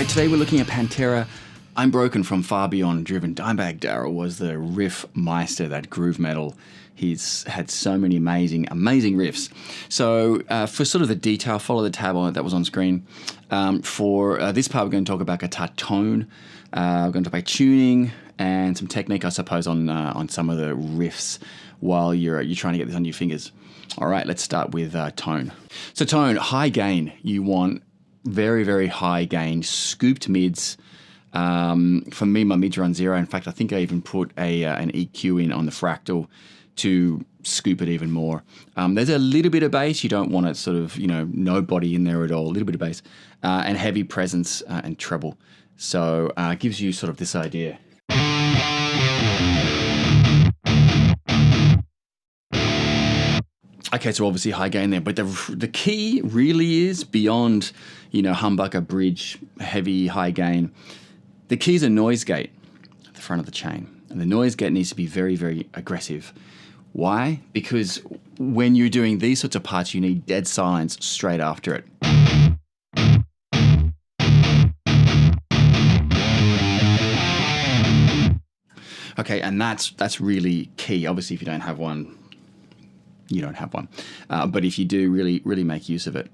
right, today we're looking at Pantera. I'm Broken from Far Beyond Driven. Dimebag Darrell was the riff meister, that groove metal. He's had so many amazing riffs. So for sort of the detail, follow the tab on it that was on screen. For this part, we're going to talk about guitar tone. We're going to talk about tuning and some technique, I suppose, on some of the riffs while you're trying to get this on your fingers. All right, let's start with tone. So tone, high gain. You want very, very high gain, scooped mids. For me, my mids are on 0. In fact, I think I even put an EQ in on the fractal to scoop it even more. There's a little bit of bass. You don't want it sort of, no body in there at all. A little bit of bass and heavy presence and treble. So it gives you sort of this idea. Okay, so obviously high gain there, but the key really is beyond, humbucker, bridge, heavy, high gain. The key is a noise gate at the front of the chain. And the noise gate needs to be very, very aggressive. Why? Because when you're doing these sorts of parts, you need dead silence straight after it. Okay, and that's really key. Obviously, if you don't have one, you don't have one. But if you do, really make use of it.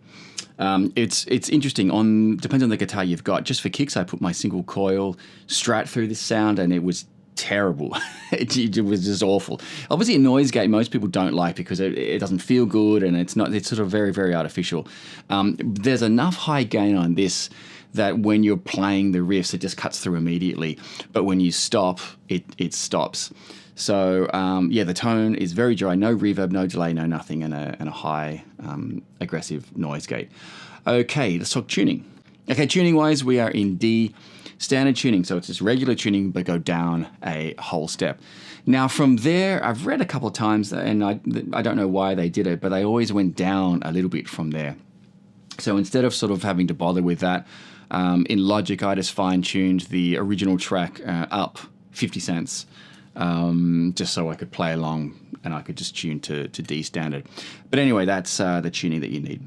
It's interesting. Depends on the guitar you've got. Just for kicks, I put my single coil Strat through this sound, and it was terrible. it was just awful. Obviously, a noise gate most people don't like because it doesn't feel good, and it's sort of very, very artificial. There's enough high gain on this that when you're playing the riffs, it just cuts through immediately. But when you stop, it stops. So, the tone is very dry, no reverb, no delay, no nothing, and a high, aggressive noise gate. Okay, let's talk tuning. Okay, tuning-wise, we are in D, standard tuning. So it's just regular tuning, but go down a whole step. Now, from there, I've read a couple of times, and I don't know why they did it, but they always went down a little bit from there. So instead of sort of having to bother with that, in Logic, I just fine-tuned the original track up 50 cents. Just so I could play along and I could just tune to D standard. But anyway, that's the tuning that you need.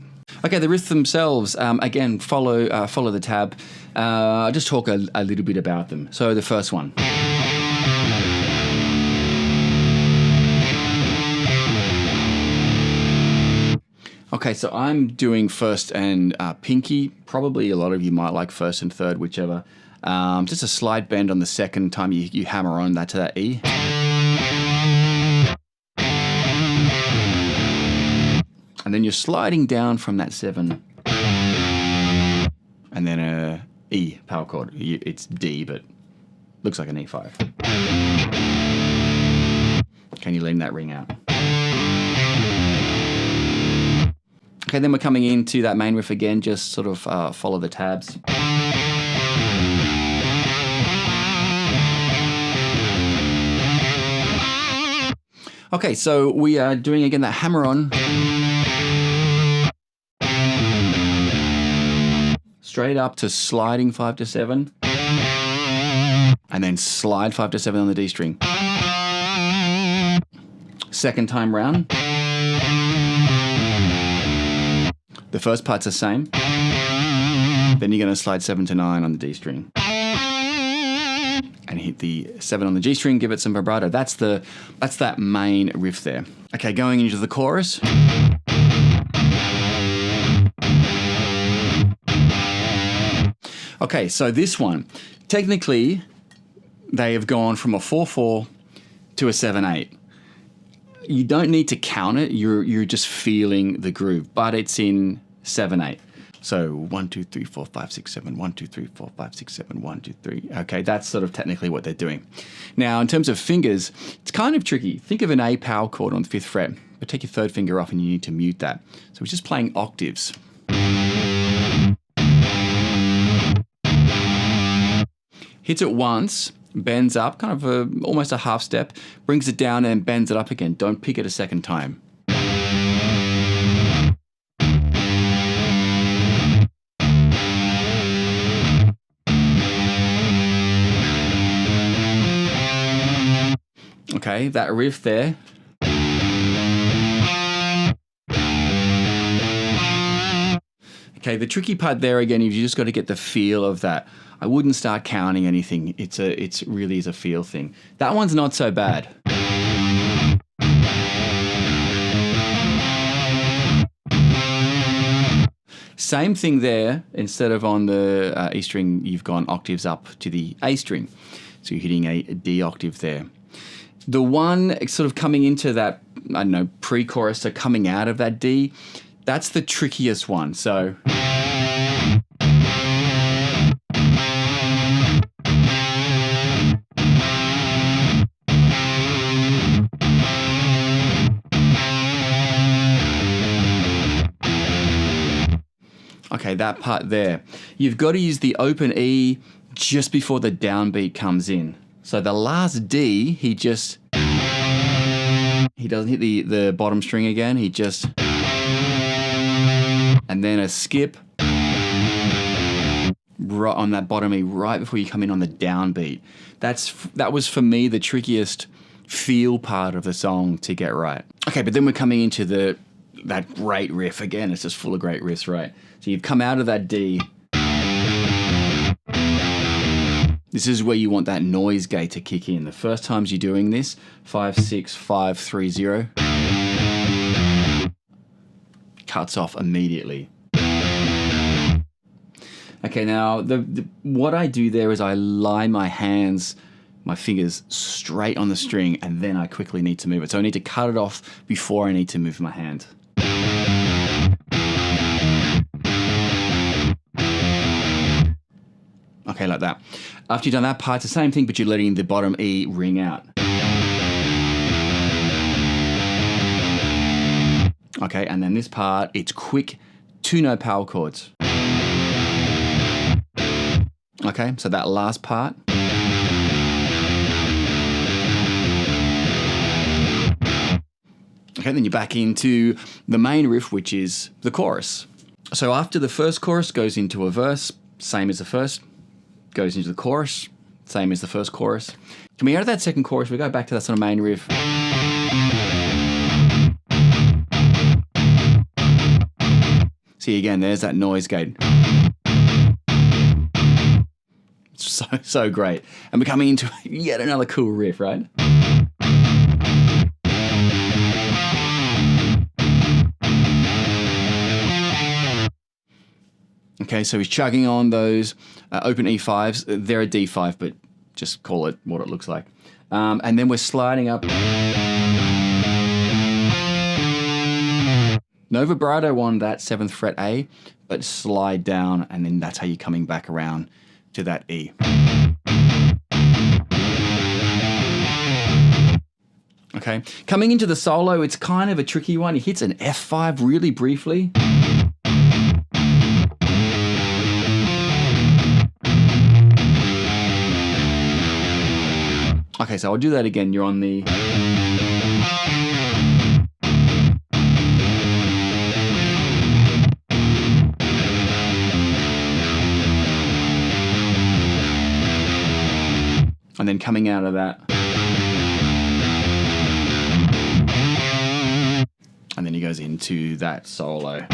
Okay, the riffs themselves, again, follow the tab. I'll just talk a little bit about them. So the first one. Okay, so I'm doing first and pinky. Probably a lot of you might like first and third, whichever. Just a slide bend on the second time you hammer on that to that E. And then you're sliding down from that 7. And then a E power chord. It's D, but looks like an E5. Can you lean that ring out? Okay, then we're coming into that main riff again, just sort of follow the tabs. Okay, so we are doing again that hammer on. Straight up to sliding 5 to 7. And then slide 5 to 7 on the D string. Second time round. The first part's the same. Then you're going to slide 7 to 9 on the D string. And hit the 7 on the G string, give it some vibrato. That's that main riff there. Okay, going into the chorus. Okay, so this one, technically, they have gone from a 4/4 to a 7/8. You don't need to count it. You're just feeling the groove, but it's in 7/8. So 1, 2, 3, 4, 5, 6, 7, 1, 2, 3, 4, 5, 6, 7, 1, 2, 3. Okay, that's sort of technically what they're doing. Now, in terms of fingers, it's kind of tricky. Think of an A power chord on the 5th fret, but take your third finger off and you need to mute that. So we're just playing octaves. Hits it once, bends up, kind of almost a half step, brings it down and bends it up again. Don't pick it a second time. Okay, that riff there. Okay, the tricky part there again is you just got to get the feel of that. I wouldn't start counting anything. It's really is a feel thing. That one's not so bad. Same thing there. Instead of on the E string, you've gone octaves up to the A string. So you're hitting a D octave there. The one sort of coming into that, I don't know, pre-chorus, so coming out of that D, that's the trickiest one. So okay, that part there. You've got to use the open E just before the downbeat comes in. So the last D, he doesn't hit the bottom string again. He just, and then a skip right on that bottom E right before you come in on the downbeat. That was for me the trickiest feel part of the song to get right. Okay, but then we're coming into that great riff again. It's just full of great riffs, right? So you've come out of that D. This is where you want that noise gate to kick in. The first times you're doing this, 5, 6, 5, 3, 0, cuts off immediately. Okay, now what I do there is I lie my fingers straight on the string, and then I quickly need to move it. So I need to cut it off before I need to move my hand. Okay, like that. After you've done that part, it's the same thing, but you're letting the bottom E ring out. Okay, and then this part, it's quick 2-note power chords. Okay, so that last part. Okay, then you're back into the main riff, which is the chorus. So after the first chorus goes into a verse, same as the first, goes into the chorus, same as the first chorus. Coming out of that second chorus, we go back to that sort of main riff. See again, there's that noise gate. So great. And we're coming into yet another cool riff, right? Okay, so he's chugging on those open E5s. They're a D5, but just call it what it looks like. And then we're sliding up. No vibrato on that 7th fret A, but slide down, and then that's how you're coming back around to that E. Okay, coming into the solo, it's kind of a tricky one. He hits an F5 really briefly. Okay, so I'll do that again. You're on the... And then coming out of that. And then he goes into that solo.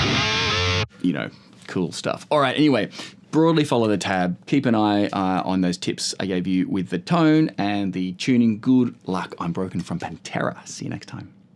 You know, cool stuff. All right, anyway, broadly follow the tab. Keep an eye on those tips I gave you with the tone and the tuning. Good luck. I'm Broken from Pantera. See you next time.